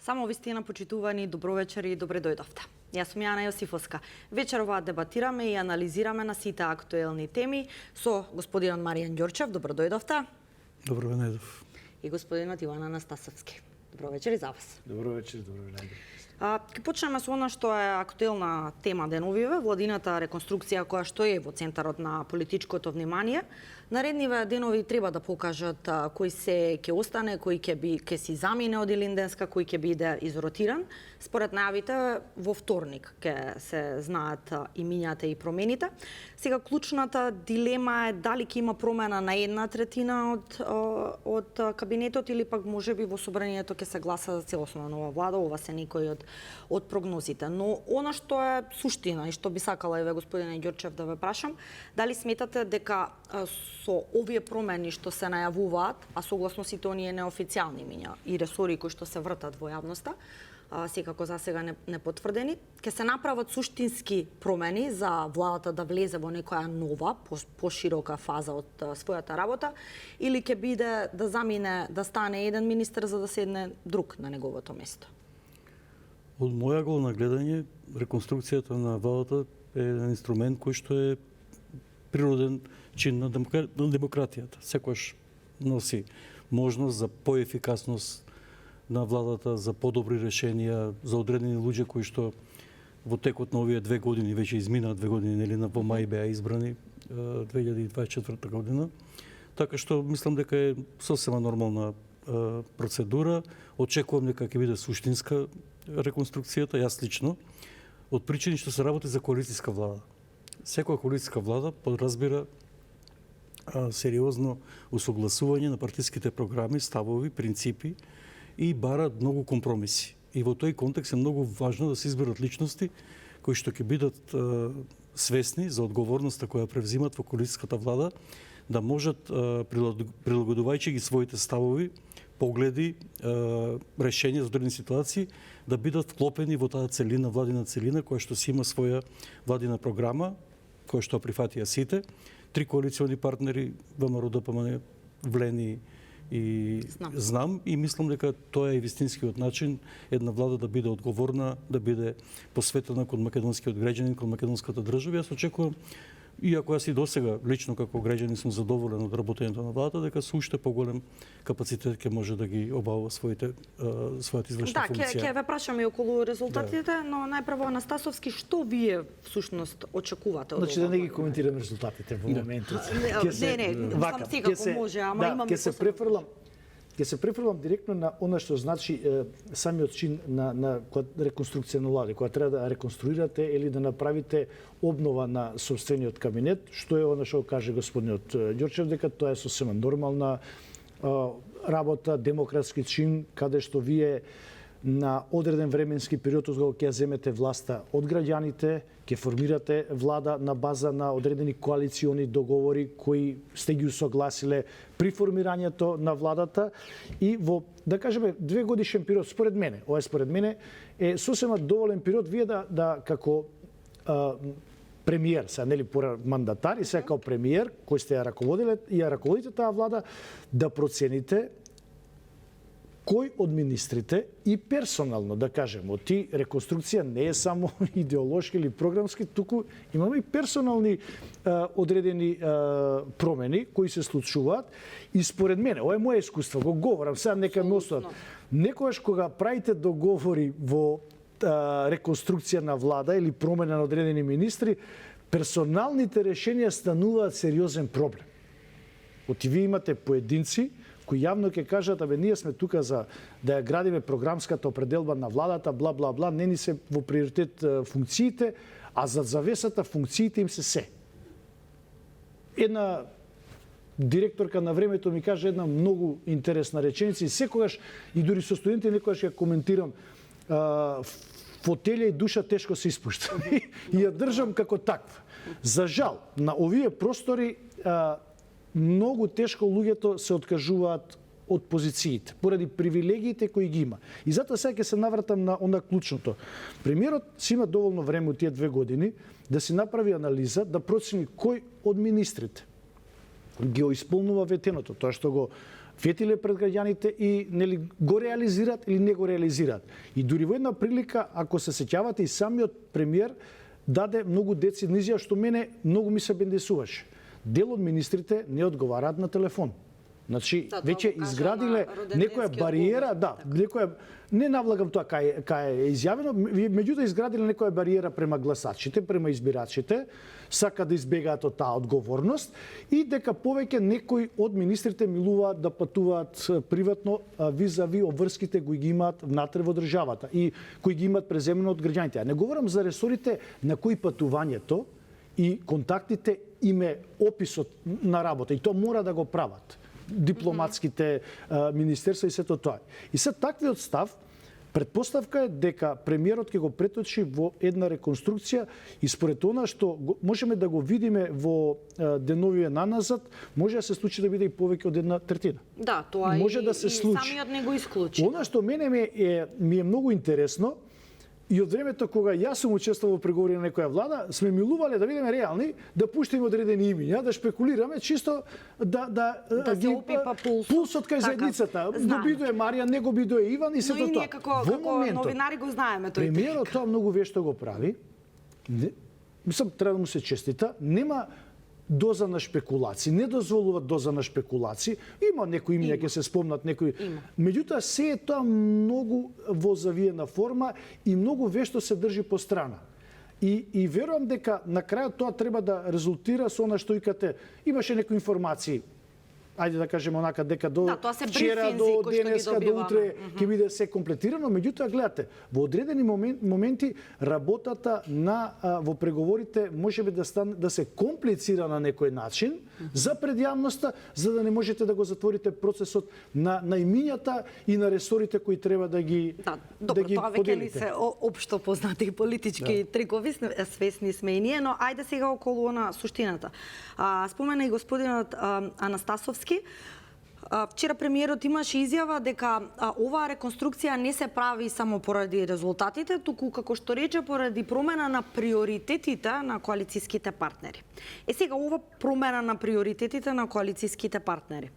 Само вистина, почитувани, добровечер и добре дојдовте. Јас сум Јана Јосифовска. Вечерова дебатираме и анализираме на сите актуелни теми со господинот Маријан Ѓорчев. Добро дојдовте. Добро најдов. И господинот Иван Анастасовски. Добро вечер и за вас. Добро вечер, добро најдов. Ке почнеме со она што е актуелна тема деновиве, владината реконструкција која што е во центарот на политичкото внимание. Наредниве денови треба да покажат кој се ќе остане, кој ќе си замине од Илинденска, кој ќе биде изротиран. Според најавите во вторник ќе се знаат имињата и промените. Сега клучната дилема е дали ќе има промена на 1/3 од кабинетот или пак можеби во собранието ќе се гласа за целосна нова влада. Ова се некои од прогнозите. Но она што е суштина и што би сакала еве господине Ѓорчев да ве прашам, дали сметате дека со овие промени што се најавуваат, а согласно сите оние неофицијални имиња и ресори кои што се вртат во јавноста, секако за сега не потврдени, ќе се направат суштински промени за владата да влезе во некоја нова, поширока фаза од својата работа, или ќе биде да замине, да стане еден министер за да седне друг на неговото место? Од моја гледна гледање, реконструкцијата на владата е еден инструмент кој што е природен чин на демократијата. Секојаш носи можност за поефикасност на владата, за подобри решенија, за одредени луѓе кои што во текот на овие 2 години, веќе изминаа 2 години, нели, во мај беа избрани 2024 година. Така што мислам дека е сосема нормална процедура. Очекувам дека ќе биде суштинска реконструкцијата, јас лично, од причини што се работи за коалицијска влада. Секоја коалицијска влада подразбира сериозно усогласување на партиските програми, ставови, принципи и барат многу компромиси. И во тој контекст е многу важно да се изберат личности кои што ќе бидат свесни за одговорноста која превзимат во коалицијската влада, да можат, прилагодувајќи ги своите ставови, погледи, решенија за одредени ситуации, да бидат вклопени во таа целина, владина целина, која што си има своја владина програма, која што прифатија сите. 3 коалициони партнери, ВМРО, ДПМН, Влени и Знам, и мислам дека тоа е вистинскиот начин една влада да биде одговорна, да биде посветена кон македонскиот граѓанин, кон македонската држава. Јас очекувам, иако јас и досега лично како граѓанин сум задоволен од работењето на владата, дека со уште поголем капацитет ќе може да ги обавува својата извршна функција. Да, ќе ве прашам и околу резултатите, но најпрво Анастасовски, што вие всушност очекувате од ова? Значи да не ги коментираме резултатите во моментот. Не, секако може, ама имаме Ќе се префрлам директно на она што значи самиот чин на реконструкција на влада, која треба да реконструирате или да направите обнова на сопствениот кабинет, што е она што каже господинот Ѓорчев, дека тоа е сосема нормална работа, демократски чин, каде што вие на одреден временски период кога ќе земете власта од граѓаните, ќе формирате влада на база на одредени коалициони договори кои сте ги усогласиле при формирањето на владата и во, да кажеме, 2 годишен период, според мене, е сосема доволен период вие да како премиер, сега нели пора мандатар и сега како премиер, кој сте ја раководите таа влада, да процените кој од министрите и персонално, да кажеме, реконструкција не е само идеолошки или програмски, туку имаме и персонални одредени промени кои се случуваат и според мене, ова е моје искуство, го говорам, сега нека ме остават. Некогаш кога правите договори во реконструкција на влада или промена на одредени министри, персоналните решенија стануваат сериозен проблем. Вие имате поединци кои јавно ќе кажат, ние сме тука за да ја градиме програмската определба на владата, бла, бла, бла, не ни се во приоритет функциите, а за завесата функциите им се. Една директорка на времето ми каже една многу интересна реченица и секогаш, и дури со студенти некогаш ја коментирам, фотелја и душа тешко се испушта. И ја држам како таква. За жал, на овие простори многу тешко луѓето се откажуваат од позициите, поради привилегиите кои ги има. И затоа сега ќе се навратам на онда клучното. Премиерот си има доволно време од тие 2 години да си направи анализа, да процени кој од министрите ги исполнува ветеното, тоа што го фетиле пред граѓаните и нели го реализираат или не го реализираат. И дури во една прилика, ако се сеќавате, и самиот премиер даде многу децидна изјава што мене многу ми се бендесуваше. Дел од министрите не одговараат на телефон. Значи, веќе изградиле некоја бариера, некоја, не навлагам тоа кај е изјавено, меѓутоа изградиле некоја бариера према гласачите, према избирачите, сакаат да избегаат од таа одговорност и дека повеќе некои од министрите милуваат да патуваат приватно визави обврските кои ги имаат внатре во државата и кои ги имаат преземено од граѓаните. А не говорам за ресорите на кои патувањето и контактите им е описот на работа и тоа мора да го прават дипломатските министерства и сето тоа. И се таквиот став, предпоставка е дека премиерот ќе го преточи во една реконструкција и според она што можеме да го видиме во деновиве наназад, може да се случи да биде и повеќе од 1/3. Да, тоа може да се случи. Самиот не го исклучи. Она што мене ми е многу интересно, и од времето кога јас сум учествувал во преговори на некоја влада, сме милувале да бидеме реални, да пуштиме одредени имиња, да шпекулираме чисто да се опипа пулсот кај заедницата. Го бидое Марија, не го бидое Иван и сето тоа. Но и ние како новинари го знаеме тој. Премиерот тоа многу вешто го прави. Мислам, треба да му се честита. Нема доза на шпекулации, не дозволува доза на шпекулации. Има некои имиња ќе се спомнат некои. Меѓутоа се е тоа многу во завиена форма и многу вешто се држи по страна. И верувам дека на крајот тоа треба да резултира со она што викате. Имаше некои информации, ајде да кажеме онака дека до вчера, до денеска, до утре ќе биде се комплетирано, меѓутоа гледате, во одредени моменти работата во преговорите можеби да се комплицира на некој начин за пред јавноста, за да не можете да го затворите процесот на имињата и на ресорите кои треба да ги поделите. Тоа веќе ни се општо познати политички трикови, свесни сме и ние, но ајде сега околу на суштината. Спомена и господинот Анастасовски. Вчера премиерот имаше изјава дека оваа реконструкција не се прави само поради резултатите, туку како што рече поради промена на приоритетите на коалицијските партнери. Сега ова промена на приоритетите на коалицијските партнери.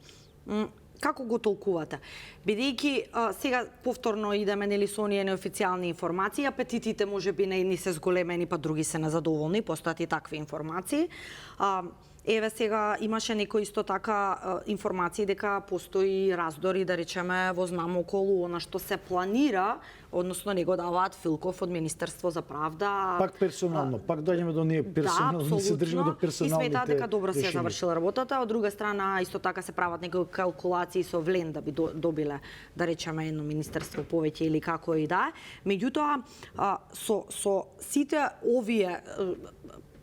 Како го толкувате? Бидејќи сега повторно идеме нели со оние неофицијални информации, апетитите можеби не се зголемени, па други се незадоволни, постојат и такви информации. Еве сега имаше некои исто така информации дека постои раздори, да речеме, во знам околу она што се планира, односно не го даваат Филков од Министерство за правда. Пак персонално, пак доаѓаме до ние персонално, се држиме до персоналните. И сметаат дека добро се завршила работата, од друга страна исто така се прават некои калкулации со Влен да би добиле, да речеме, едно министерство повеќе или како и да е. Меѓутоа со сите овие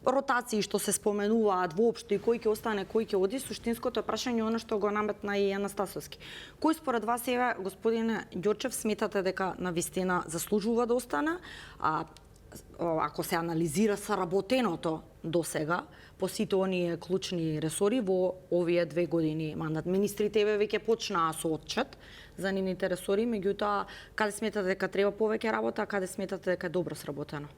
ротации што се споменуваат воопшто и кој ќе остане, кој ќе оди, суштинското прашање она што го наметна и Анастасовски. Кој според вас еве господине Ѓорчев сметате дека навистина заслужува да остане? Ако се анализира соработеното до сега по сите оние клучни ресори во овие 2 години мандат. Министрите веќе почнаа со отчет за нивните ресори, меѓутоа каде сметате дека треба повеќе работа, а каде сметате дека е добро сработено?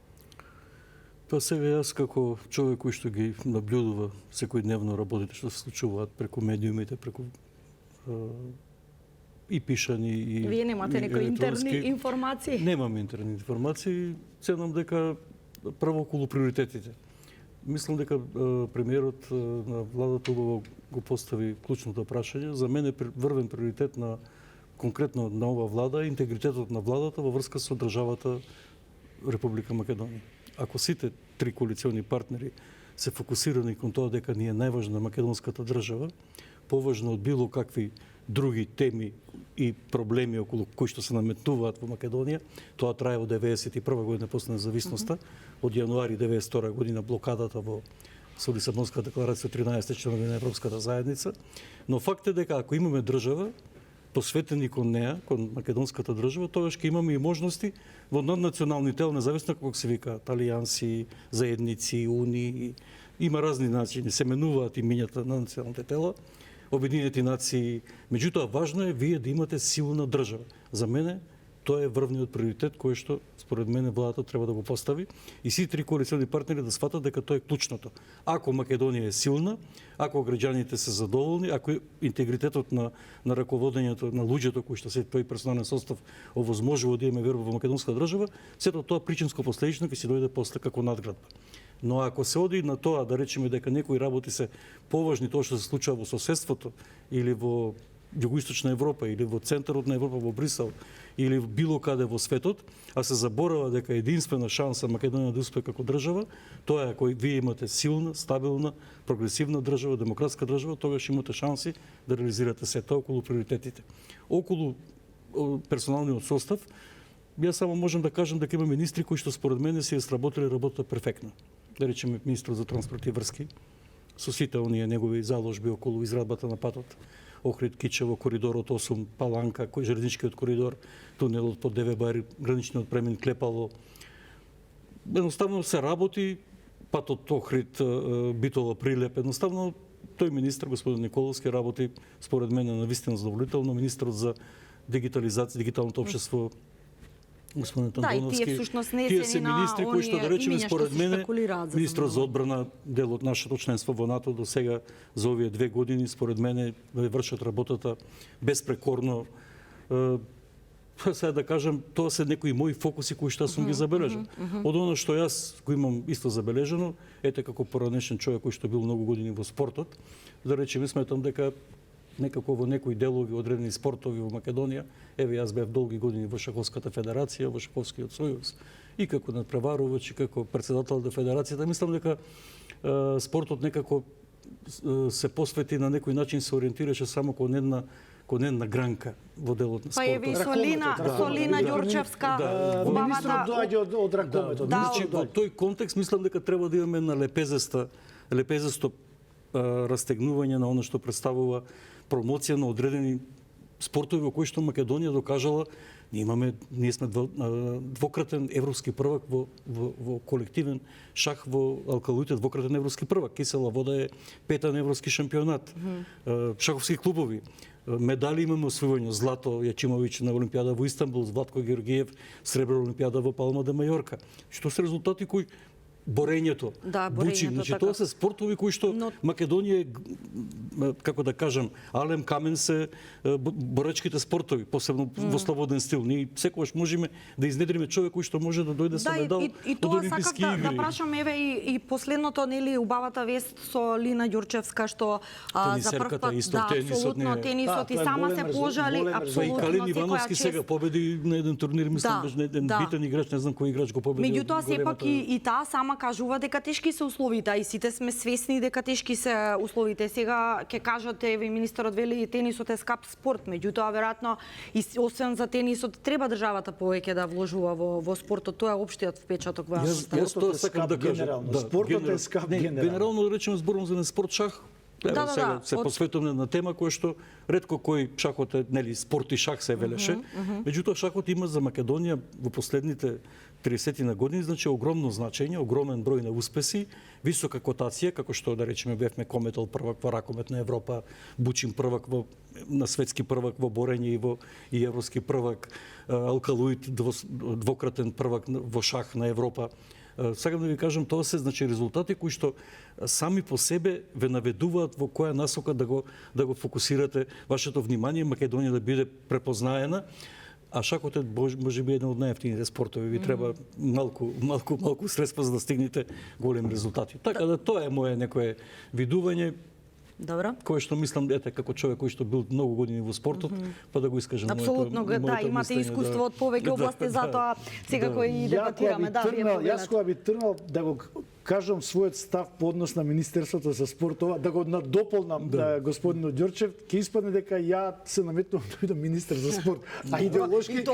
Па сега јас како човек кој што ги наблюдува секојдневно работите што се случуваат преку медиумите, преку и пишани и вие немате некои интерни информации? Немам интерни информации, ценам дека прво околу приоритетите. Мислам дека премиерот на владата го постави клучното прашање. За мене врвен приоритет на конкретно на ова влада е интегритетот на владата во врска со државата Република Македонија. Ако сите 3 коалициони партнери се фокусирани кон тоа дека ни е најважна македонската држава, поважно од било какви други теми и проблеми околу кои што се наметнуваат во Македонија, тоа трае од 91 година после независноста, од јануари 92 година блокадата со Лисабонска декларација 13 членови на Европската заедница, но факт е дека ако имаме држава посветени кон неа, кон македонската држава, тогаш ќе имаме и можности во наднационални тела, независно како се викаат, алијанси, заедници, унии, има разни начини, се менуваат имињата на националните тела, Обединети нации. Меѓутоа важно е вие да имате силна држава. За мене Тоа е врвниот приоритет кој што според мене владата треба да го постави и сите три коалициони партнери да сватат дека тоа е клучното. Ако Македонија е силна, ако граѓаните се задоволни, ако интегритетот на раководењето на луѓето кои што се тој персонален состав овозможува да имаме верба во македонска држава, сето тоа причинско последично ќе си дојде после како надградба. Но ако се оди на тоа да речеме дека некои работи се поважни тоа што се случува во соседството или во Југоисточна Европа или во центарот на Европа во Брисел или било каде во светот, а се заборава дека единствена шанса Македонија да успее како држава, тоа е ако вие имате силна, стабилна, прогресивна држава, демократска држава, тогаш имате шанси да реализирате сето околу приоритетите. Околу персоналниот состав, јас само можам да кажам дека има министри кои што според мене се сработиле работата перфектно. Да речеме министрот за транспорт и врски, со сите оние негови заложби околу израдбата на патот, Охрид Кичево, коридорот 8, Паланка, кој железничкиот коридор, тунелот под Девебар, граничниот премин Клепало. Едноставно се работи, патот Охрид Битола Прилеп, едноставно тој министр, господин Николовски, работи според мене навистина задоволително. Министрот за дигитализација, дигиталното општество, господин Тандоновски. Да, и тие всушност не тие се се министри кои што да речеме според мене министрот за одбрана, дел од нашето членство во НАТО до сега за овие 2 години според мене вршат работата безпрекорно. Сега да кажам, тоа се некои мои фокуси кои што сум ги забележал. Од оно што јас го имам исто забележано, ете како поранешен човек кој што бил многу години во спортот, да речеме сметам дека некако во некои делови одредени спортови во Македонија, еве јас бев долги години во шаховската федерација, во шаховскиот сојуз, и како надпреварувач, и како председател на федерацијата, мислам дека спортот некако се посвети на некој начин, се ориентираше само кон една гранка во делот на спортот. Па еве Солина Ѓурчевска, Министрот доаѓа од ракометот. Во тој контекст мислам дека треба да имаме на лепезесто растегнување на оно што представува промоција на одредени спортови во кои што Македонија докажала. Ние сме двократен европски првак во колективен шах во алкалоите, двократен европски првак. Кисела вода е петан европски шампионат. Шаховски клубови. Медали имаме освојување, злато Јачимовиќ на Олимпијада во Истанбул, Владко Георгиев сребро Олимпијада во Палма де Мајорка. Што се резултати кои борењето, бучи, значи тоа се спортови кои што Македонија, како да кажам, алем камен се боречките спортови, посебно во слободен стил. Ние секогаш можеме да изнедриме човек кој што може да дојде со медал од Олимписки игри. Да прашам еве и последното нели убавата вест со Лина Ѓурчевска што за прв пат тенисот и сама се пожали апсолутно. И Калин Ивановски сега победи на еден турнир, мислам беше еден битен играч, не знам кој играч го победи. Меѓутоа сепак и таа сама кажува дека тешки се условите, и сите сме свесни дека тешки се условите. Сега ќе кажате, еве министерот вели тенисот е скап спорт, меѓутоа веројатно и освен за тенисот треба државата повеќе да вложува во спортот. Тоа е општиот впечаток во Јас тоа сакам да кажам. Спортот е скап генерално. Генерално да речеме зборувам за спорт шах. Сега се посветуваме на тема која што ретко кој шахот е, нели, спорт и шах се велеше. Меѓутоа шахот има за Македонија во последните 30 на години, значи огромно значење, огромен број на успеси, висока котација, како што да речеме бевме Кометол првак во ракомет на Европа, Бучин првак на светски првак во борење и европски првак, Алкалуит двократен првак во шах на Европа. Сакам да ви кажам, тоа се значи резултати кои што сами по себе ве наведуваат во која насока да го фокусирате вашето внимание, Македонија да биде препознаена. А шахот е може би еден од најевтините спортови. Ви треба малку средства за да стигнете големи резултати. Така да тоа е мое некое видување. Добро. Кое што мислам, ете, како човек кој што бил многу години во спортот, па да го искажам апсолутно, да, имате искуство од повеќе области, затоа секако и дебатираме. Јас кога би тргнал да го кажам својот став по однос на Министерството за спортова, да го надополнам господинот Ѓорчев, ќе испадне дека ја се наметнувам да бидам министер за спорт, а идеолошки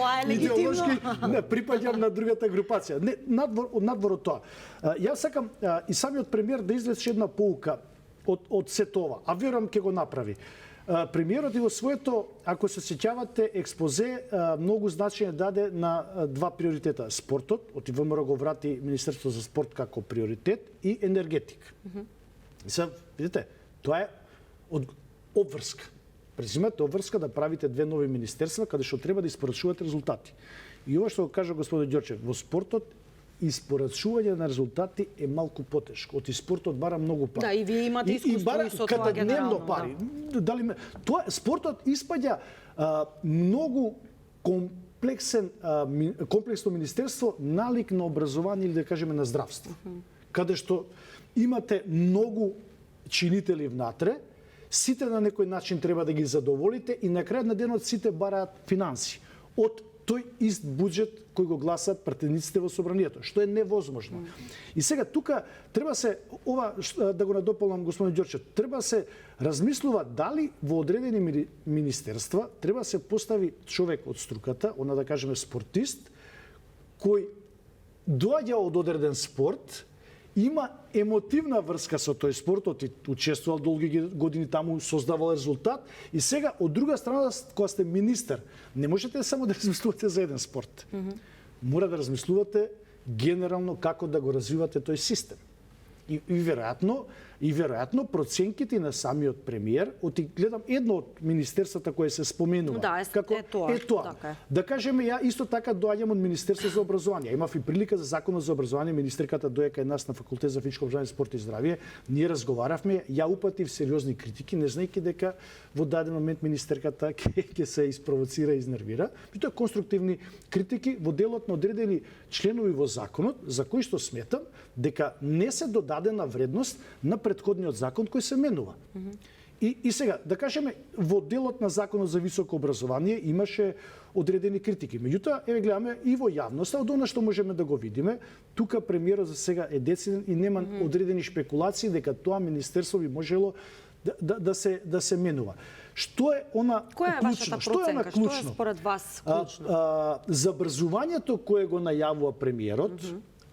припаѓам на другата групација. Не, надвор од тоа. Јас сакам и самиот премиер да извлече една поука од се тоа, а верувам ќе го направи. Премиерот и во своето, ако се сеќавате, експозе многу значење даде на два приоритета. Спортот, од ВМРО го врати Министерството за спорт како приоритет, и енергетик. И сега, видите, тоа е обврска. презимате обврска да правите две нови министерства каде што треба да испорачувате резултати. И ова што го кажа господин Ѓорчев, во спортот испорачување на резултати е малку потешко. Од спортот бара многу пари. Да, и вие имате искуство и со тоа генерално. Пари. Да. Дали тоа спортот испаѓа многу комплексно министерство налик на образование или да кажеме на здравство. Каде што имате многу чинители внатре, сите на некој начин треба да ги задоволите и на крајот на денот сите бараат финанси од тој ист буџет кој го гласат пратениците во собранието, што е невозможно. И сега тука треба се ова да го надополнам господин Ѓорчев, треба се размислува дали во одредени министерства треба се постави човек од струката, она да кажеме спортист, кој доаѓа од одреден спорт, има емотивна врска со тој спортот и учествувал долги години таму, создавал резултат и сега од друга страна кога сте министер, не можете само да размислувате за еден спорт. Мора да размислувате генерално како да го развивате тој систем. И веројатно проценките на самиот премиер, гледам едно од министерствата кое се споменува. Да, е тоа. Така. Да кажеме, ја исто така доаѓам од Министерство за образование. Имав и прилика за Законот за образование, министерката дојде кај нас на Факултет за физичко образование, спорт и здравје. Ние разговаравме, ја упатив сериозни критики, не знаејќи дека во даден момент министерката ќе се испровоцира и изнервира. И тоа конструктивни критики во делот на одредени членови во законот, за кои што сметам дека не се додадена вредност на претходниот закон кој се менува. И сега, да кажеме, во делот на Законот за високо образование имаше одредени критики. Меѓутоа, еве гледаме и во јавноста, од она што можеме да го видиме, тука премиерот за сега е дециден и нема одредени шпекулации дека тоа министерство би можело да се менува. Што е она Која е клучно? вашата проценка? Што е според вас клучно? Забрзувањето кое го најавува премиерот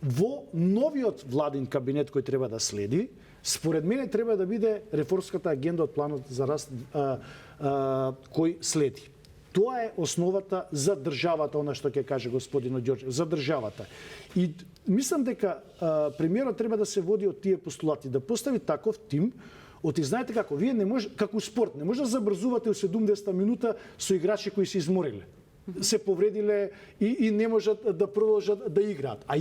во новиот владин кабинет кој треба да следи, според мене треба да биде реформската агенда од планот за раст кој следи. Тоа е основата за државата, она што ќе каже господинот Ѓорчев, за државата. И мислам дека премиерот треба да се води од тие постулати, да постави таков тим. Знаете како, вие не може, како спорт, не може да забрзувате у 70 минута со играчи кои се измориле, се повредиле и не можат да продолжат да играат. А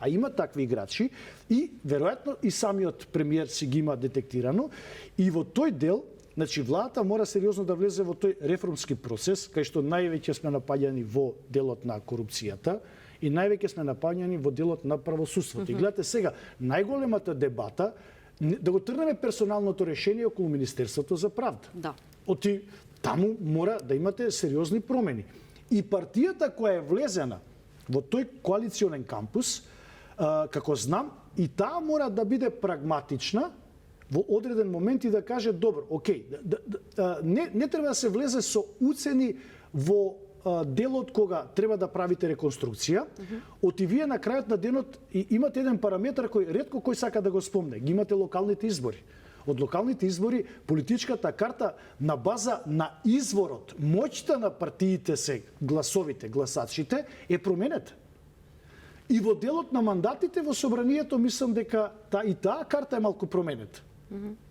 има такви играчи и веројатно и самиот премиер си ги има детектирано и во тој дел, значи владата мора сериозно да влезе во тој реформски процес, кај што највеќе сме напаѓани во делот на корупцијата и највеќе сме напаѓани во делот на правосудството. И гледате сега, најголемата дебата да го трнеме персоналното решение околу Министерството за правда. Да. Таму мора да имате сериозни промени. И партијата која е влезена во тој коалиционен кампус, како знам, и таа мора да биде прагматична во одреден момент и да каже, добро, окей, не треба да се влезе со уцени во делот кога треба да правите реконструкција, оти вие на крајот на денот имате еден параметар кој сака да го спомне. Ги имате локалните избори. Од локалните избори политичката карта на база на изворот, моќта на партиите се, гласачите е променета. И во делот на мандатите во собранието мислам дека и таа карта е малку променета.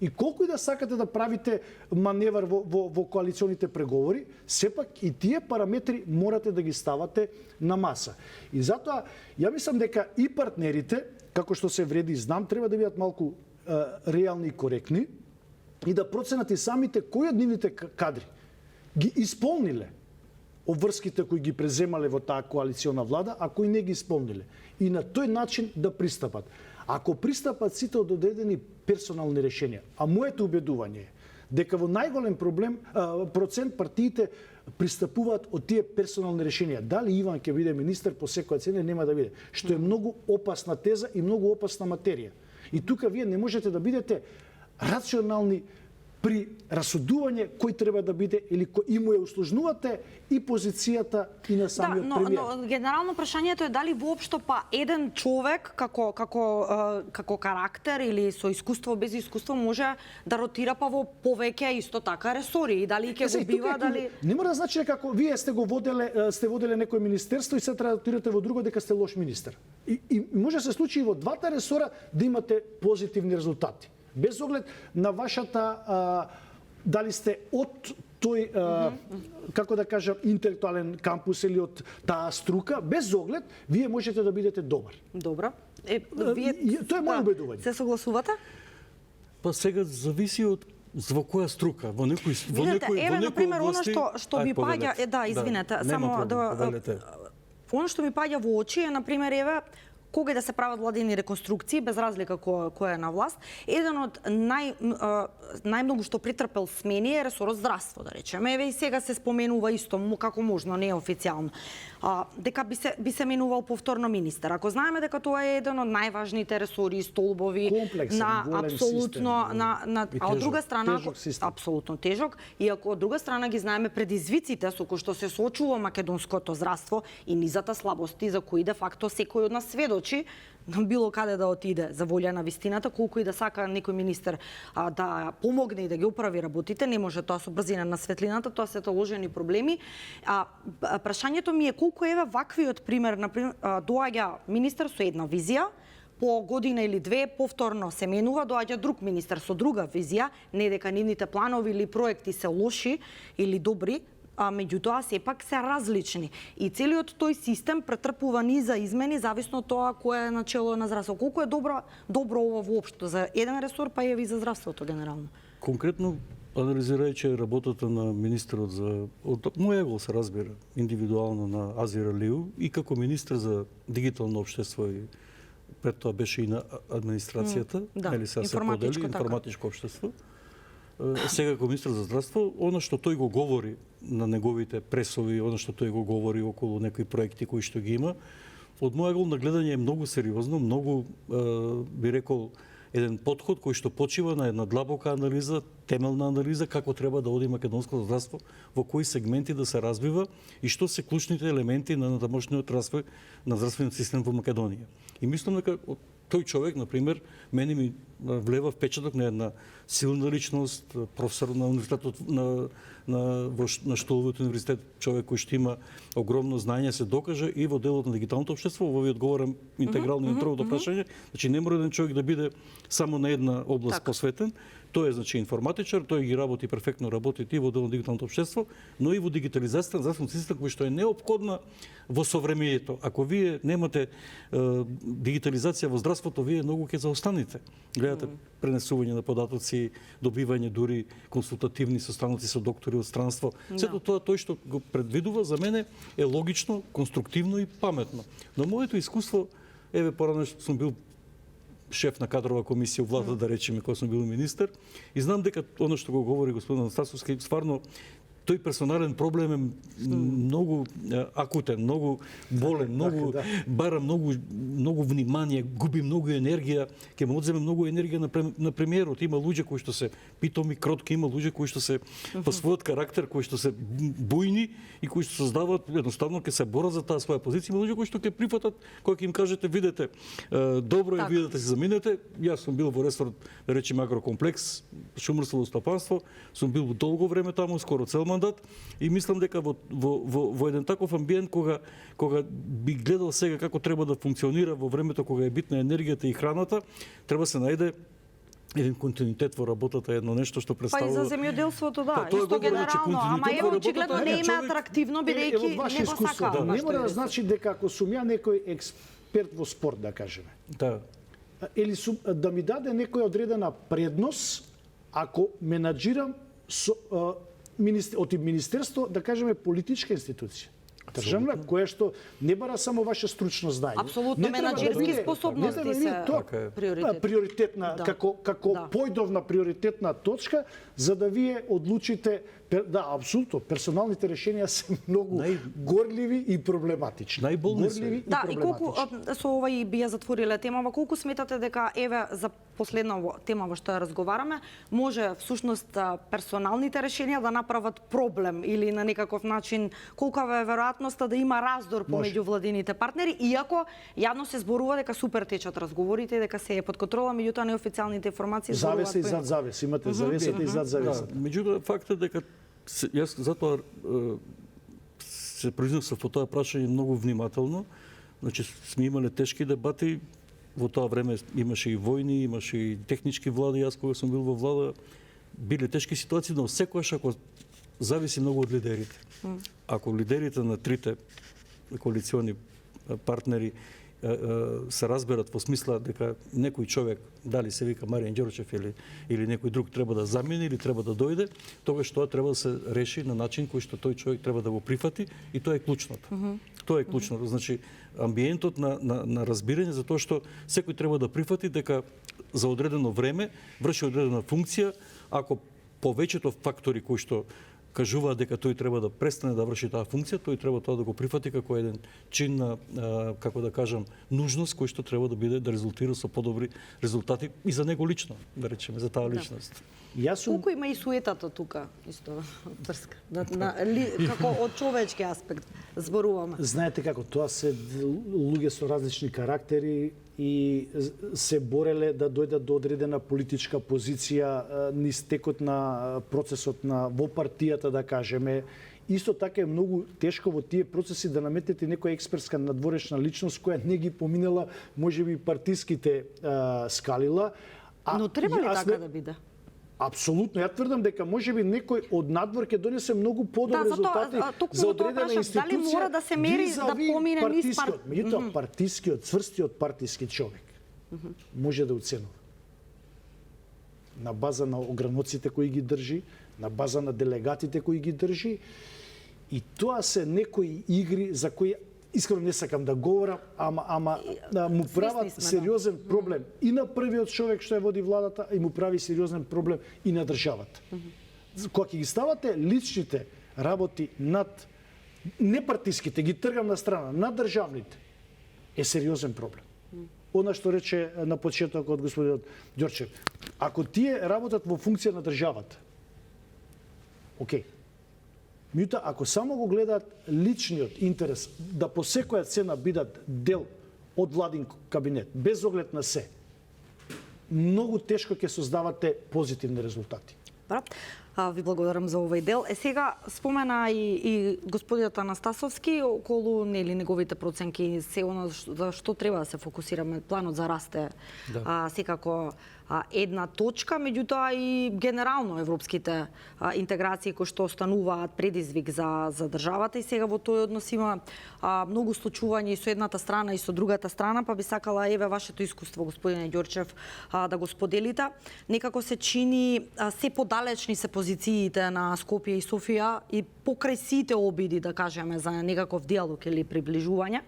И колку и да сакате да правите маневар во коалиционите преговори, сепак и тие параметри морате да ги ставате на маса. И затоа, ја мислам дека и партнерите, како што се вреди, знам, треба да бидат малку реални и коректни и да проценат и самите кои од нивните кадри ги исполниле обврските кои ги преземале во таа коалициона влада, а кои не ги исполниле. И на тој начин да пристапат. Ако пристапат сите од одредени персонални решенија, а моето убедување е дека во најголем процент партиите пристапуваат од тие персонални решенија. Дали Иван ќе биде министер по секоја цена, нема да биде. Што е многу опасна теза и многу опасна материја. И тука вие не можете да бидете рационални при расудување кој треба да биде или кој му ја услужнувате и позицијата и на самиот премиер. Но генерално прашањето е дали воопшто еден човек како карактер или со искуство без искуство може да ротира во повеќе исто така ресори и дали ќе го бива дали не мора да значи дека како вие сте воделе некој министерство и се треба да ротирате во друго дека сте лош министер. И може да се случи и во двата ресора да имате позитивни резултати. Без оглед на вашата дали сте од тој како да кажам интелектуален кампус или од таа струка, без оглед вие можете да бидете добар. Добро. Тоа е моје убедување. Се согласувате? Па сега зависи од во која струка, во некој на пример, она што ми паѓа, извинете, само она што ми паѓа во очи е, на пример, кога да се прават владени реконструкции, без разлика кој е на власт, еден од најмногу што претрпел смени е ресорот здравство, да речеме. И сега се споменува исто, како можно, не официјално, дека би се менувал повторно министер. Ако знаеме дека тоа е еден од најважните ресори, столбови на апсолутно а од друга страна апсолутно тежок, и ако од друга страна ги знаеме предизвиците со кои што се соочува македонското здравство и низата слабости за кои де факто секој од нас сведочи на било каде да отиде за волја на вистината, колку и да сака некој министер да помогне и да ги оправи работите, не може тоа со брзина на светлината, тоа се толожени проблеми. Прашањето ми е колку ваквиот пример, доаѓа министер со една визија, по година или две повторно се менува, доаѓа друг министер со друга визија, не дека нивните планови или проекти се лоши или добри, меѓутоа сепак се различни. И целиот тој систем претрпува низа измени зависно од тоа кој е начело на здравство. Колку е добро ова воопшто за еден ресор, па и за здравството генерално? Конкретно, анализирајќи работата на министерот од мој егол се разбира, индивидуално на Азир Алиу и како министер за дигитално општество и пред тоа беше и на администрацијата, или се подели информатичко општество. Сега како министер за здравство, она што тој го говори на неговите пресови, она што тој го говори околу некои проекти кои што ги има, од мој ъгъл на гледање е многу сериозно, многу би рекол еден подход кој што почива на една длабока анализа, темелна анализа како треба да оди македонското здравство, во кои сегменти да се развива и што се клучните елементи на тамошниот развој на здравствениот систем во Македонија. И мислам дека тој човек, например, мене ми влева впечаток на една силна личност, професор на универзитетот на Штоловиот универзитет, човек кој што има огромно знаење, се докаже и во делот на дигиталното општество, во ви одговорам интегрално на другото прашање, значи не мора еден човек да биде само на една област посветен. Тој е значи информатичар, тој ги работи перфектно, работи и во делот на дигиталното општество, но и во дигитализацијата на здравствената система која што е неопходна во совремењето. Ако вие немате дигитализација во здравството, вие многу ќе заостанете. Гледате пренесување на податоци, добивање дури консултативни состаноци со доктори од странство. Сето тоа тој што го предвидува за мене е логично, конструктивно и паметно. Но моето искуство, порано сум бил шеф на кадрова комисија у владата, да речеме, кога сум бил министер, и знам дека оно што го говори господин Анастасовски, стварно тој персонален проблем е многу акутен, многу болен, многу бара многу внимание, губи многу енергија, ќе му одземе многу енергија на премиерот. Има луѓе кои што се питоми, кротки, има луѓе кои што се по својот карактер, кои што се бујни и кои што создаваат едноставно ќе се борат за таа своја позиција, има луѓе кои што ќе прифатат кога ќе им кажете видете добро е видете се заминете. Јас сум бил во ресор, да речеме, агрокомплекс, шумарство стопанство, сум бил долго време таму, скоро цел мандат, и мислам дека во еден таков амбиент кога би гледал сега како треба да функционира во времето кога е битна енергијата и храната, треба се најде еден континуитет во работата, едно нешто што представува. Па и за земјоделството, исто генерално, ама очигледно не им е атрактивно бидејќи не го сакаат. Не мора да значи дека ако сум ја некој експерт во спорт, да кажеме. Да. Или да ми даде некоја одредена предност ако менаџирам од министерство, да кажеме, политичка институција. Државна, која што не бара само ваше стручно знаење. Апсолутно, менаџерски способности се приоритетна, како појдовна приоритетна точка, за да вие одлучите. Да, апсолутно, персоналните решенија се многу горливи и проблематични. Најболни се. Да, и колку со ова и би ја затвориле темава, колку сметате дека за последна тема во што ја разговараме, може всушност персоналните решенија да направат проблем или на некаков начин колкава е веројатноста да има раздор помеѓу владините партнери, иако јавно се зборува дека супер течат разговорите и дека се е под контрола, меѓутоа неофицијалните информации зборуваат. Завеса и зад завес, имате завесата и зад завесата. Меѓутоа фактот дека јас затоа се произнесов по тоа прашање многу внимателно. Значи сме имале тешки дебати, во тоа време имаше и војни, имаше и технички влади, јас кога сум бил во влада, биле тешки ситуации, но секогаш ако зависи многу од лидерите. Ако лидерите на трите коалициони партнери се разберат во смисла дека некој човек, дали се вика Маријан Ѓорчев или некој друг треба да замени или треба да дојде, тогаш тоа треба да се реши на начин кој што тој човек треба да го прифати и тоа е клучното. Тоа е клучното. Значи амбиентот на разбирање за тоа што секој треба да прифати дека за одредено време врши одредена функција, ако повеќето фактори кои што кажуваат дека тој треба да престане да врши таа функција, тој треба тоа да го прифати како еден чин на, како да кажам, нужност кој што треба да биде да резултира со подобри резултати и за него лично, да речеме, за таа личност. Колку има и суетата тука, исто врска, како од човечки аспект зборуваме. Знаете како, тоа се луѓе со различни карактери и се бореле да дојдат до одредена политичка позиција низ текот на процесот во партијата, да кажеме. Исто така е многу тешко во тие процеси да наметнете некоја експертска надворешна личност која не ги поминала можеби партиските скалила. Но треба ли така да биде? Апсолутно, ја тврдам дека можеби некој од надвор ќе донесе многу подобри резултати за одредена институција. Дали мора да се мери да помине низ партискиот, меѓутоа партискиот, цврстиот партиски човек може да оценува на база на ограноците кои ги држи, на база на делегатите кои ги држи, и тоа се некои игри за кои искрено не сакам да говорам, ама му прават сериозен проблем и на првиот човек што ја води владата, и му прави сериозен проблем и на државата. Кога ќе ги ставате личните работи над непартиските, ги тргам на страна, над државните, е сериозен проблем. Она што рече на почетокот господинот Ѓорчев, ако тие работат во функција на државата, окей. Меѓутоа, ако само го гледаат личниот интерес да по секоја цена бидат дел од владин кабинет, без оглед на се, многу тешко ќе создавате позитивни резултати. Ви благодарам за овој дел. Сега спомена и господинот Анастасовски околу неговите проценки, се она за што треба да се фокусираме. Планот за раст е секако една точка, меѓутоа и генерално европските интеграции кои што остануваат предизвик за државата, и сега во тој однос има многу случувања и со едната страна и со другата страна, па би сакала еве вашето искуство, господине Ѓорчев, да го споделите. Некако се чини се подалечни се позициите на Скопје и Софија и покрај сите обиди, да кажеме, за некаков диалог или приближување.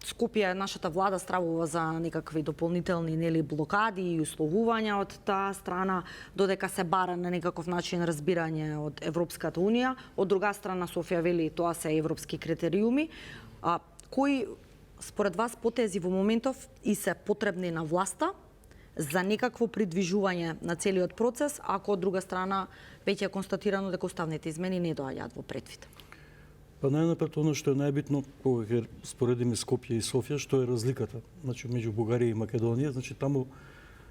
Скопје, нашата влада стравува за некакви дополнителни блокади и условувања од таа страна, додека се бара на некаков начин разбирање од Европската унија. Од друга страна Софија вели тоа се европски критериуми. Кои според вас потези во моментов и се потребни на власта за некакво придвижување на целиот процес, ако од друга страна веќе е констатирано дека уставните измени не доаѓаат во предвид? Па најнапред оно што е најбитно кога ќе споредиме Скопје и Софија, што е разликата, значи меѓу Бугарија и Македонија, значи таму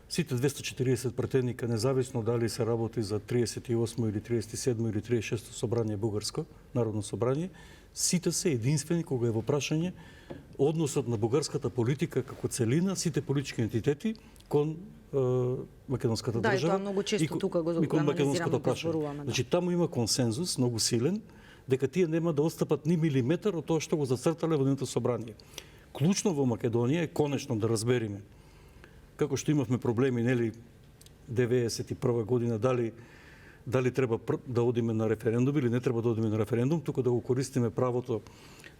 сите 240 претендника, независно дали се работи за 38 или 37 или 36 собрание бугарско, Народно собрание, сите се единствени кога е во прашање односот на бугарската политика како целина, сите политички ентитети кон македонската држава. Да, и тоа многу често тука го анализираме, го зборуваме. Значи таму има консензус многу силен дека тие нема да отстапат ни милиметар од тоа што го зацртале во нивното собрание. Клучно во Македонија е конечно да разбериме како што имавме проблеми, нели, 91 година, дали треба да одиме на референдум или не треба да одиме на референдум, туку да го користиме правото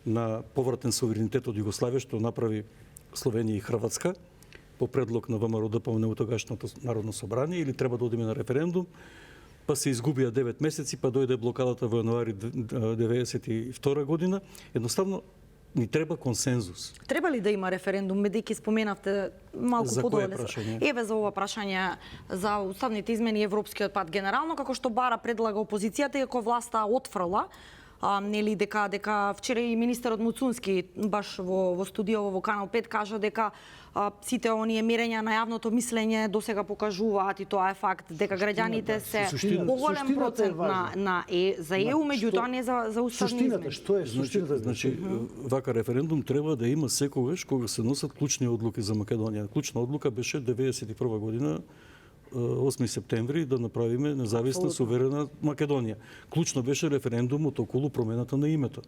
на повратен суверенитет од Југославија, што направи Словенија и Хрватска по предлог на ВМРО-ДПМНЕ во тогашното Народно собрание, или треба да одиме на референдум, па се изгубија 9 месеци, па дојде блокадата во јануари 1992 година. Едноставно ни треба консензус. Треба ли да има референдум, бидејќи споменавте малку подоле? Еве за ова прашање за уставните измени, европскиот пат генерално, како што бара предлага опозицијата, иако власта отфрла, нели, дека вчера и министерот Муцунски баш во студио во Канал 5 кажа дека сите оние мерења на јавното мислење досега покажуваат, и тоа е факт, дека граѓаните се поголем процент за ЕУ, меѓутоа не за уставни измени. Што е суштината? Значи, вака референдум треба да има секогаш кога се носат клучни одлуки за Македонија. Клучна одлука беше 91 година 8 септември да направиме независна суверена Македонија. Клучно беше референдумот околу промената на името.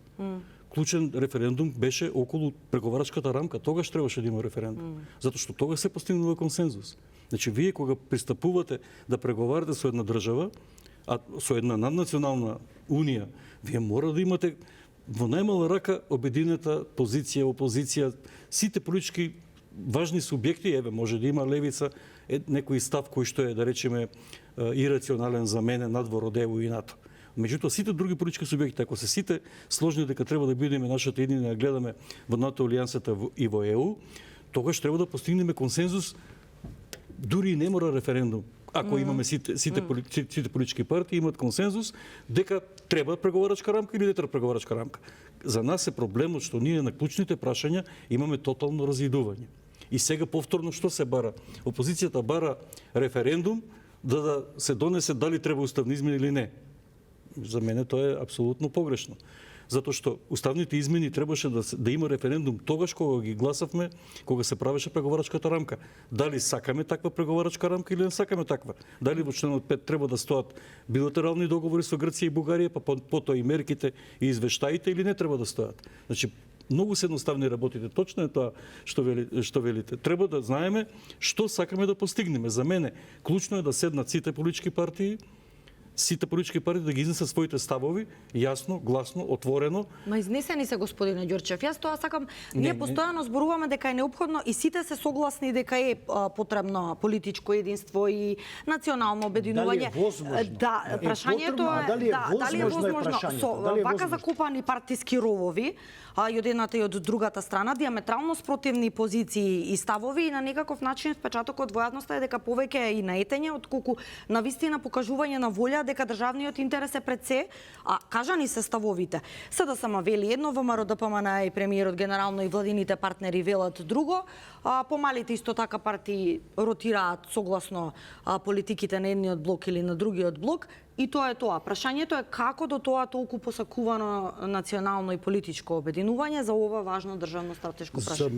Клучен референдум беше околу преговарачката рамка. Тогаш требаше да има референдум. Затоа што тогаш се постигнува консензус. Значи, вие кога пристапувате да преговарате со една држава, а со една наднационална унија, вие мора да имате во најмала рака обединета позиција, опозиција, сите политички важни субјекти, еве може да има левица, некој став кој што е, да речеме, ирационален за мене надвор од ЕУ и НАТО. Меѓутоа, сите други политички субјекти, ако се сите сложни дека треба да бидеме нашата едина да гледаме во НАТО алијансата и во ЕУ, тогаш треба да постигнеме консензус, дури и не мора референдум. Ако имаме сите политички партии имаат консензус дека треба преговарачка рамка или не треба преговарачка рамка. За нас е проблемот што ние на клучните прашања имаме тотално разидување. И сега повторно што се бара? Опозицијата бара референдум да се донесе дали треба уставни измени или не. За мене тоа е апсолутно погрешно. Затоа што уставните измени требаше да има референдум тогаш кога ги гласавме, кога се правеше преговарачката рамка. Дали сакаме таква преговарачка рамка или не сакаме таква? Дали во членот 5 треба да стоат билатерални договори со Грција и Бугарија, па потоа и мерките и извештаите или не треба да стоат? Значи, многу се едноставни работите. Точно е тоа што велите. Треба да знаеме што сакаме да постигнеме. За мене клучно е да седнат сите политички партии да ги изнесат своите ставови, јасно, гласно, отворено. Ма изнесени се, господине Ѓорчев. Јас тоа сакам, ние постојано зборуваме дека е неопходно и сите се согласни дека е потребно политичко единство и национално обединување. Дали е возможно? Да, прашањето е дали е возможно со вака закупани партиски ровови, и од едната и од другата страна, диаметрално спротивни позиции и ставови, и на некаков начин впечатокот во јавноста е дека повеќе е и наетење отколку на вистина покажување на волја дека државниот интерес е пред се, а кажани се ставовите. СДСМ вели едно, ВМРО ДПМН и премиерот генерално и владините партнери велат друго, помалите исто така партии ротираат согласно политиките на едниот блок или на другиот блок, и тоа е тоа. Прашањето е како до тоа толку посакувано национално и политичко обединување за ова важно државно стратешко прашање.